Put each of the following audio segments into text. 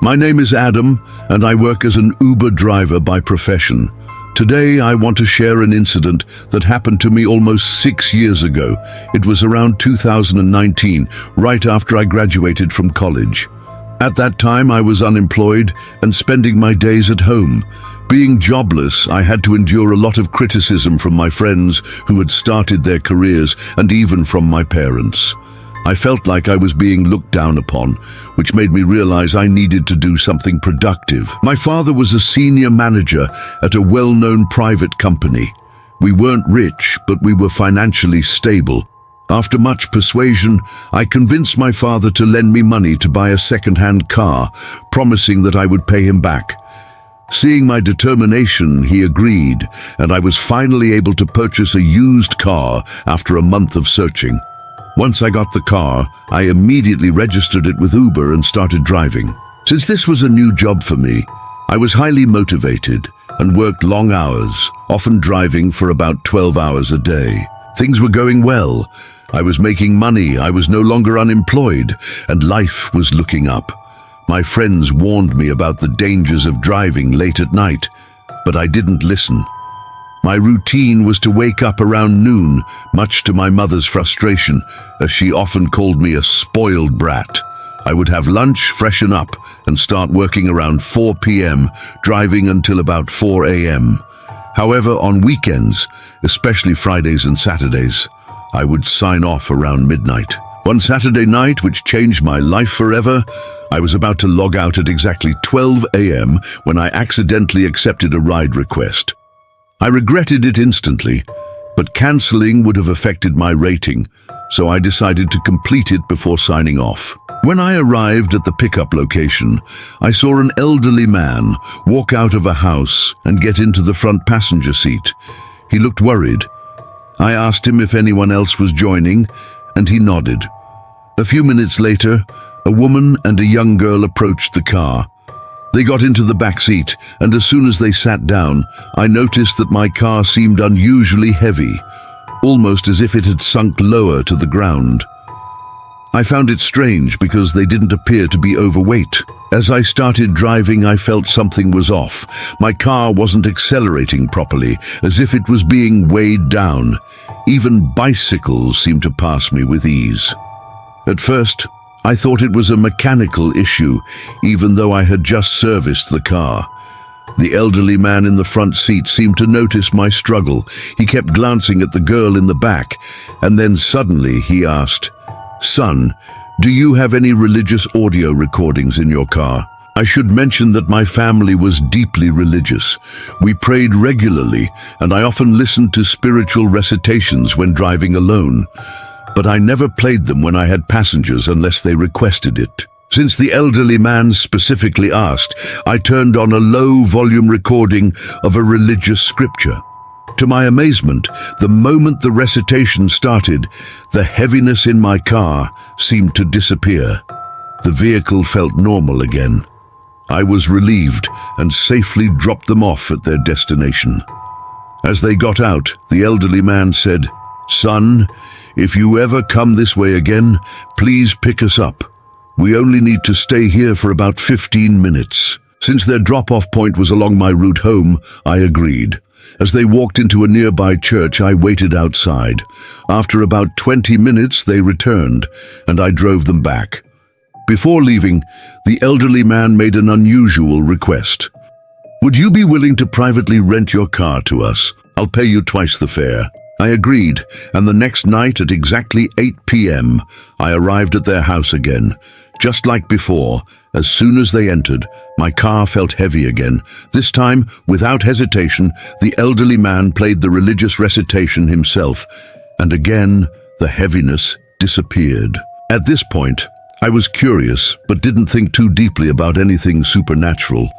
My name is Adam, and I work as an Uber driver by profession. Today, I want to share an incident that happened to me almost 6 years ago. It was around 2019, right after I graduated from college. At that time, I was unemployed and spending my days at home. Being jobless, I had to endure a lot of criticism from my friends who had started their careers, and even from my parents. I felt like I was being looked down upon, which made me realize I needed to do something productive. My father was a senior manager at a well-known private company. We weren't rich, but we were financially stable. After much persuasion, I convinced my father to lend me money to buy a second-hand car, promising that I would pay him back. Seeing my determination, he agreed, and I was finally able to purchase a used car after a month of searching. Once I got the car, I immediately registered it with Uber and started driving. Since this was a new job for me, I was highly motivated and worked long hours, often driving for about 12 hours a day. Things were going well. I was making money, I was no longer unemployed, and life was looking up. My friends warned me about the dangers of driving late at night, but I didn't listen. My routine was to wake up around noon, much to my mother's frustration, as she often called me a spoiled brat. I would have lunch, freshen up, and start working around 4 p.m., driving until about 4 a.m. However, on weekends, especially Fridays and Saturdays, I would sign off around midnight. One Saturday night, which changed my life forever, I was about to log out at exactly 12 a.m. when I accidentally accepted a ride request. I regretted it instantly, but cancelling would have affected my rating, so I decided to complete it before signing off. When I arrived at the pickup location, I saw an elderly man walk out of a house and get into the front passenger seat. He looked worried. I asked him if anyone else was joining, and he nodded. A few minutes later, a woman and a young girl approached the car. They got into the back seat, and as soon as they sat down, I noticed that my car seemed unusually heavy, almost as if it had sunk lower to the ground. I found it strange because they didn't appear to be overweight. As I started driving, I felt something was off. My car wasn't accelerating properly, as if it was being weighed down. Even bicycles seemed to pass me with ease. At first, I thought it was a mechanical issue, even though I had just serviced the car. The elderly man in the front seat seemed to notice my struggle. He kept glancing at the girl in the back, and then suddenly he asked, "Son, do you have any religious audio recordings in your car?" I should mention that my family was deeply religious. We prayed regularly, and I often listened to spiritual recitations when driving alone. But I never played them when I had passengers unless they requested it. Since the elderly man specifically asked, I turned on a low-volume recording of a religious scripture. To my amazement, the moment the recitation started, the heaviness in my car seemed to disappear. The vehicle felt normal again. I was relieved and safely dropped them off at their destination. As they got out, the elderly man said, "Son, if you ever come this way again, please pick us up. We only need to stay here for about 15 minutes. Since their drop-off point was along my route home, I agreed. As they walked into a nearby church, I waited outside. After about 20 minutes, they returned, and I drove them back. Before leaving, the elderly man made an unusual request. "Would you be willing to privately rent your car to us? I'll pay you twice the fare." I agreed, and the next night at exactly 8 p.m., I arrived at their house again. Just like before, as soon as they entered, my car felt heavy again. This time, without hesitation, the elderly man played the religious recitation himself, and again, the heaviness disappeared. At this point, I was curious, but didn't think too deeply about anything supernatural.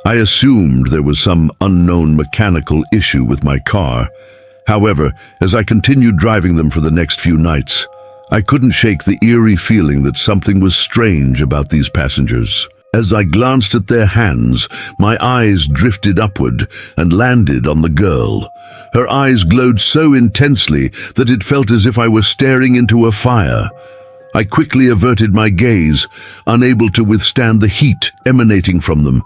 I assumed there was some unknown mechanical issue with my car. However, as I continued driving them for the next few nights, I couldn't shake the eerie feeling that something was strange about these passengers. As I glanced at their hands, my eyes drifted upward and landed on the girl. Her eyes glowed so intensely that it felt as if I were staring into a fire. I quickly averted my gaze, unable to withstand the heat emanating from them.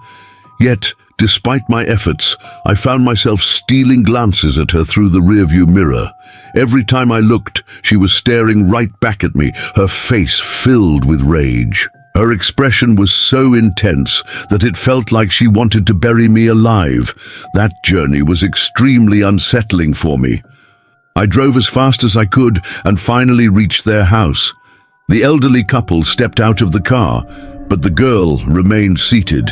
Yet, despite my efforts, I found myself stealing glances at her through the rearview mirror. Every time I looked, she was staring right back at me, her face filled with rage. Her expression was so intense that it felt like she wanted to bury me alive. That journey was extremely unsettling for me. I drove as fast as I could and finally reached their house. The elderly couple stepped out of the car, but the girl remained seated.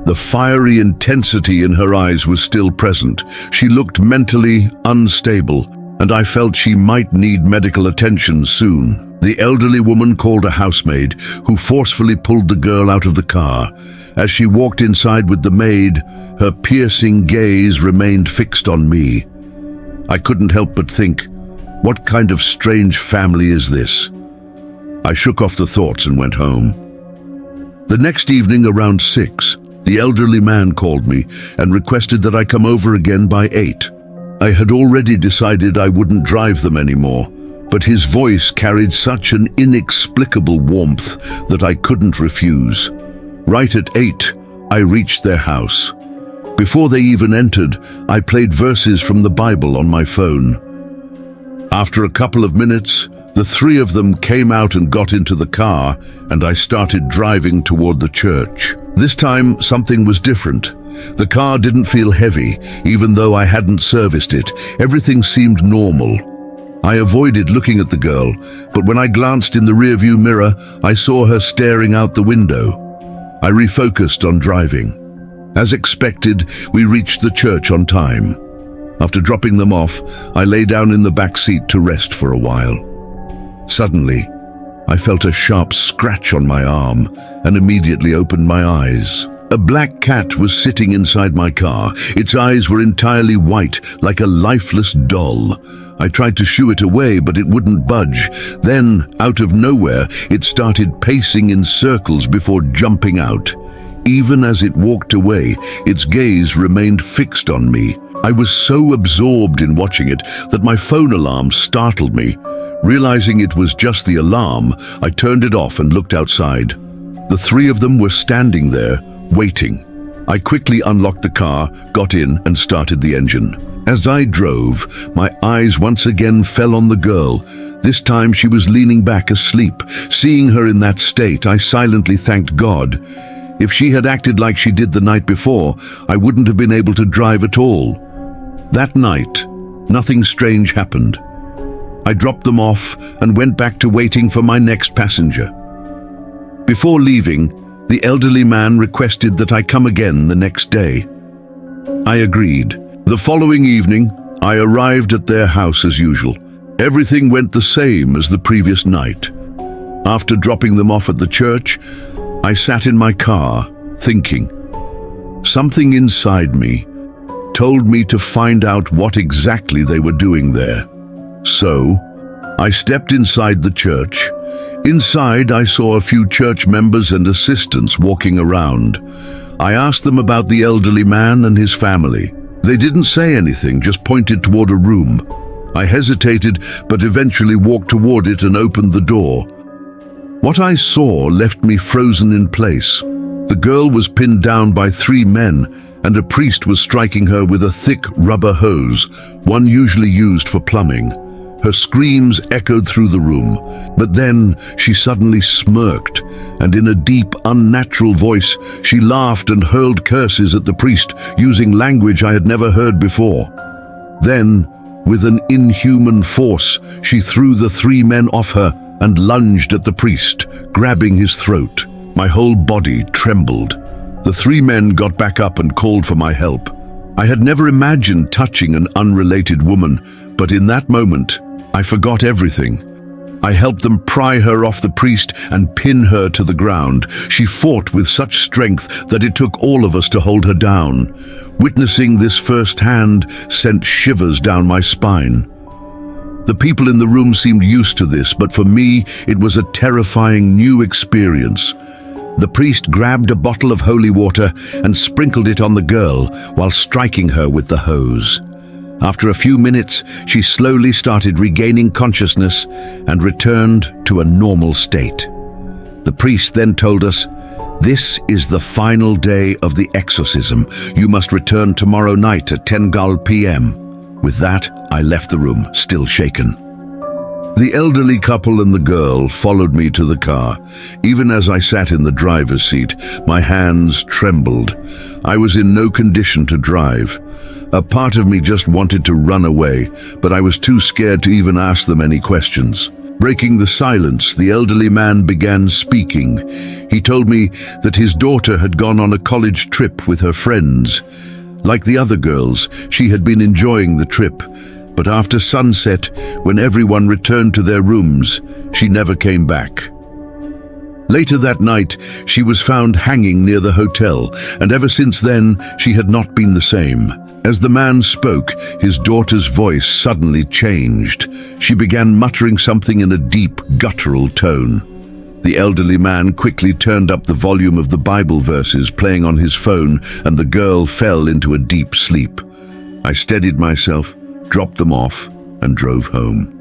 The fiery intensity in her eyes was still present. She looked mentally unstable, and I felt she might need medical attention soon. The elderly woman called a housemaid, who forcefully pulled the girl out of the car. As she walked inside with the maid, her piercing gaze remained fixed on me. I couldn't help but think, what kind of strange family is this? I shook off the thoughts and went home. The next evening around 6, the elderly man called me and requested that I come over again by 8. I had already decided I wouldn't drive them anymore, but his voice carried such an inexplicable warmth that I couldn't refuse. Right at 8, I reached their house. Before they even entered, I played verses from the Bible on my phone. After a couple of minutes, the three of them came out and got into the car, and I started driving toward the church. This time, something was different. The car didn't feel heavy, even though I hadn't serviced it. Everything seemed normal. I avoided looking at the girl, but when I glanced in the rearview mirror, I saw her staring out the window. I refocused on driving. As expected, we reached the church on time. After dropping them off, I lay down in the back seat to rest for a while. Suddenly, I felt a sharp scratch on my arm and immediately opened my eyes. A black cat was sitting inside my car. Its eyes were entirely white, like a lifeless doll. I tried to shoo it away, but it wouldn't budge. Then, out of nowhere, it started pacing in circles before jumping out. Even as it walked away, its gaze remained fixed on me. I was so absorbed in watching it that my phone alarm startled me. Realizing it was just the alarm, I turned it off and looked outside. The three of them were standing there, waiting. I quickly unlocked the car, got in, and started the engine. As I drove, my eyes once again fell on the girl. This time she was leaning back asleep. Seeing her in that state, I silently thanked God. If she had acted like she did the night before, I wouldn't have been able to drive at all. That night, nothing strange happened. I dropped them off and went back to waiting for my next passenger. Before leaving, the elderly man requested that I come again the next day. I agreed. The following evening, I arrived at their house as usual. Everything went the same as the previous night. After dropping them off at the church, I sat in my car, thinking. Something inside me told me to find out what exactly they were doing there. So, I stepped inside the church. Inside, I saw a few church members and assistants walking around. I asked them about the elderly man and his family. They didn't say anything, just pointed toward a room. I hesitated, but eventually walked toward it and opened the door. What I saw left me frozen in place. The girl was pinned down by 3 men, and a priest was striking her with a thick rubber hose, one usually used for plumbing. Her screams echoed through the room, but then she suddenly smirked, and in a deep, unnatural voice, she laughed and hurled curses at the priest, using language I had never heard before. Then, with an inhuman force, she threw the 3 men off her and lunged at the priest, grabbing his throat. My whole body trembled. The 3 men got back up and called for my help. I had never imagined touching an unrelated woman, but in that moment, I forgot everything. I helped them pry her off the priest and pin her to the ground. She fought with such strength that it took all of us to hold her down. Witnessing this firsthand sent shivers down my spine. The people in the room seemed used to this, but for me, it was a terrifying new experience. The priest grabbed a bottle of holy water and sprinkled it on the girl while striking her with the hose. After a few minutes, she slowly started regaining consciousness and returned to a normal state. The priest then told us, "This is the final day of the exorcism. You must return tomorrow night at 10 p.m. With that, I left the room, still shaken. The elderly couple and the girl followed me to the car. Even as I sat in the driver's seat, my hands trembled. I was in no condition to drive. A part of me just wanted to run away, but I was too scared to even ask them any questions. Breaking the silence, the elderly man began speaking. He told me that his daughter had gone on a college trip with her friends. Like the other girls, she had been enjoying the trip, but after sunset, when everyone returned to their rooms, she never came back. Later that night, she was found hanging near the hotel, and ever since then, she had not been the same. As the man spoke, his daughter's voice suddenly changed. She began muttering something in a deep, guttural tone. The elderly man quickly turned up the volume of the Bible verses playing on his phone, and the girl fell into a deep sleep. I steadied myself, dropped them off, and drove home.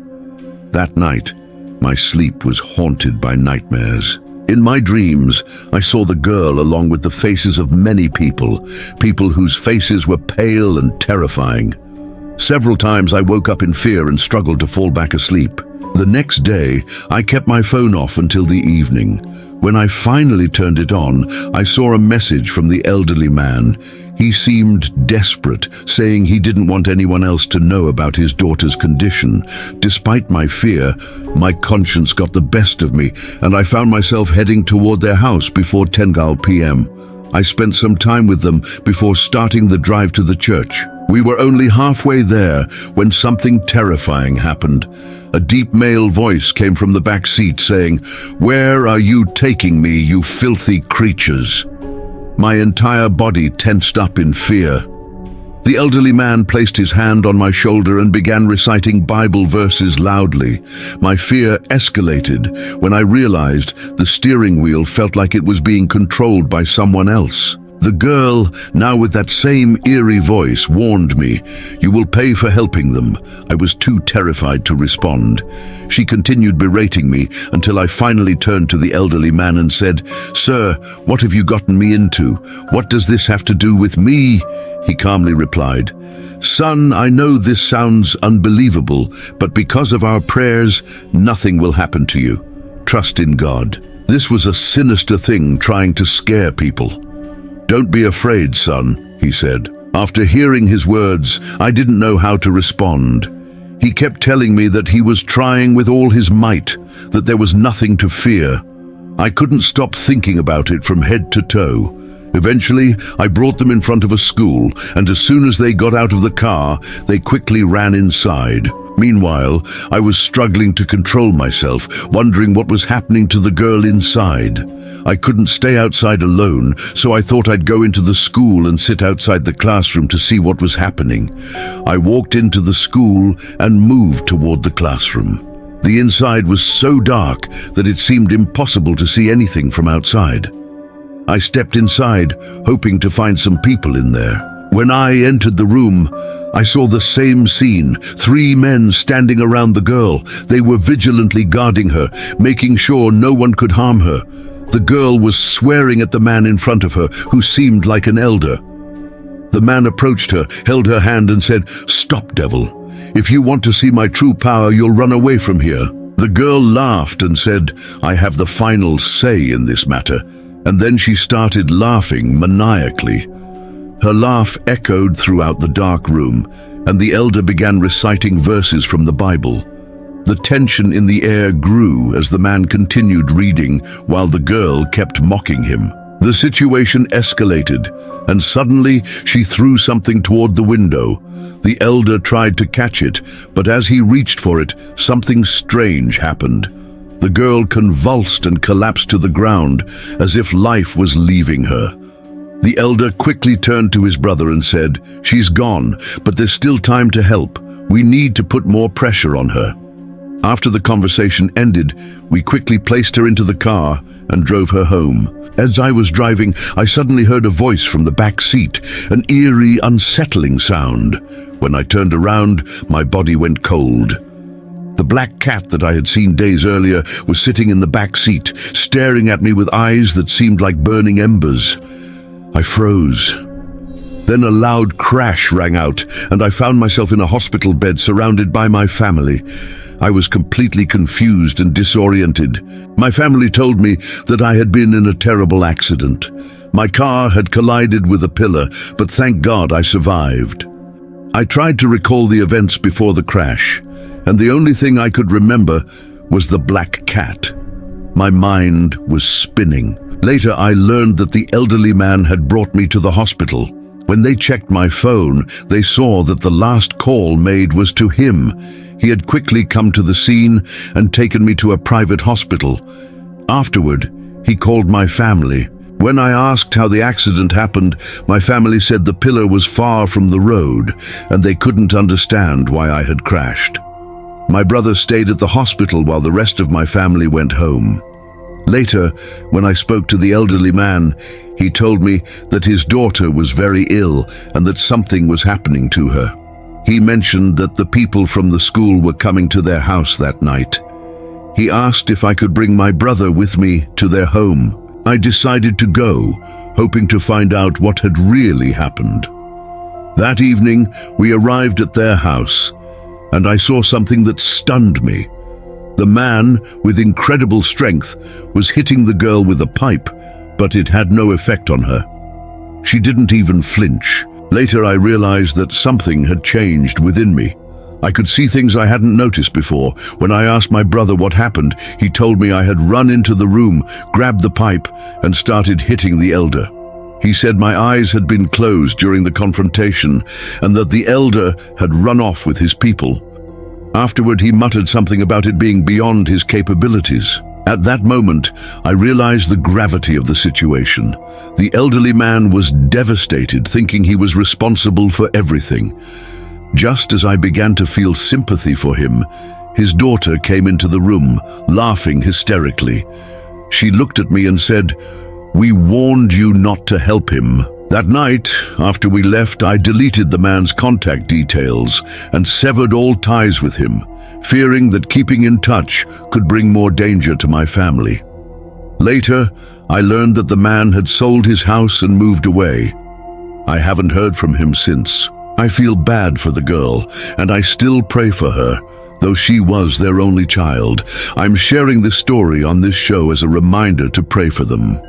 That night, my sleep was haunted by nightmares. In my dreams, I saw the girl along with the faces of many people whose faces were pale and terrifying. Several times I woke up in fear and struggled to fall back asleep. The next day, I kept my phone off until the evening. When I finally turned it on, I saw a message from the elderly man. He seemed desperate, saying he didn't want anyone else to know about his daughter's condition. Despite my fear, my conscience got the best of me, and I found myself heading toward their house before 10 p.m. I spent some time with them before starting the drive to the church. We were only halfway there when something terrifying happened. A deep male voice came from the back seat saying, "Where are you taking me, you filthy creatures?" My entire body tensed up in fear. The elderly man placed his hand on my shoulder and began reciting Bible verses loudly. My fear escalated when I realized the steering wheel felt like it was being controlled by someone else. The girl, now with that same eerie voice, warned me, "You will pay for helping them." I was too terrified to respond. She continued berating me until I finally turned to the elderly man and said, "Sir, what have you gotten me into? What does this have to do with me?" He calmly replied, "Son, I know this sounds unbelievable, but because of our prayers, nothing will happen to you. Trust in God." This was a sinister thing trying to scare people. "Don't be afraid, son," he said. After hearing his words, I didn't know how to respond. He kept telling me that he was trying with all his might, that there was nothing to fear. I couldn't stop thinking about it from head to toe. Eventually, I brought them in front of a school, and as soon as they got out of the car, they quickly ran inside. Meanwhile, I was struggling to control myself, wondering what was happening to the girl inside. I couldn't stay outside alone, so I thought I'd go into the school and sit outside the classroom to see what was happening. I walked into the school and moved toward the classroom. The inside was so dark that it seemed impossible to see anything from outside. I stepped inside, hoping to find some people in there. When I entered the room, I saw the same scene, 3 men standing around the girl. They were vigilantly guarding her, making sure no one could harm her. The girl was swearing at the man in front of her, who seemed like an elder. The man approached her, held her hand and said, "Stop, devil. If you want to see my true power, you'll run away from here." The girl laughed and said, "I have the final say in this matter." And then she started laughing maniacally. Her laugh echoed throughout the dark room, and the elder began reciting verses from the Bible. The tension in the air grew as the man continued reading while the girl kept mocking him. The situation escalated, and suddenly she threw something toward the window. The elder tried to catch it, but as he reached for it, something strange happened. The girl convulsed and collapsed to the ground as if life was leaving her. The elder quickly turned to his brother and said, "She's gone, but there's still time to help. We need to put more pressure on her." After the conversation ended, we quickly placed her into the car and drove her home. As I was driving, I suddenly heard a voice from the back seat, an eerie, unsettling sound. When I turned around, my body went cold. The black cat that I had seen days earlier was sitting in the back seat, staring at me with eyes that seemed like burning embers. I froze. Then a loud crash rang out, and I found myself in a hospital bed surrounded by my family. I was completely confused and disoriented. My family told me that I had been in a terrible accident. My car had collided with a pillar, but thank God I survived. I tried to recall the events before the crash, and the only thing I could remember was the black cat. My mind was spinning. Later, I learned that the elderly man had brought me to the hospital. When they checked my phone, they saw that the last call made was to him. He had quickly come to the scene and taken me to a private hospital. Afterward, he called my family. When I asked how the accident happened, my family said the pillar was far from the road, and they couldn't understand why I had crashed. My brother stayed at the hospital while the rest of my family went home. Later, when I spoke to the elderly man, he told me that his daughter was very ill and that something was happening to her. He mentioned that the people from the school were coming to their house that night. He asked if I could bring my brother with me to their home. I decided to go, hoping to find out what had really happened. That evening, we arrived at their house, and I saw something that stunned me. The man, with incredible strength, was hitting the girl with a pipe, but it had no effect on her. She didn't even flinch. Later, I realized that something had changed within me. I could see things I hadn't noticed before. When I asked my brother what happened, he told me I had run into the room, grabbed the pipe, and started hitting the elder. He said my eyes had been closed during the confrontation and that the elder had run off with his people. Afterward, he muttered something about it being beyond his capabilities. At that moment, I realized the gravity of the situation. The elderly man was devastated, thinking he was responsible for everything. Just as I began to feel sympathy for him, his daughter came into the room, laughing hysterically. She looked at me and said, "We warned you not to help him." That night, after we left, I deleted the man's contact details and severed all ties with him, fearing that keeping in touch could bring more danger to my family. Later, I learned that the man had sold his house and moved away. I haven't heard from him since. I feel bad for the girl, and I still pray for her, though she was their only child. I'm sharing this story on this show as a reminder to pray for them.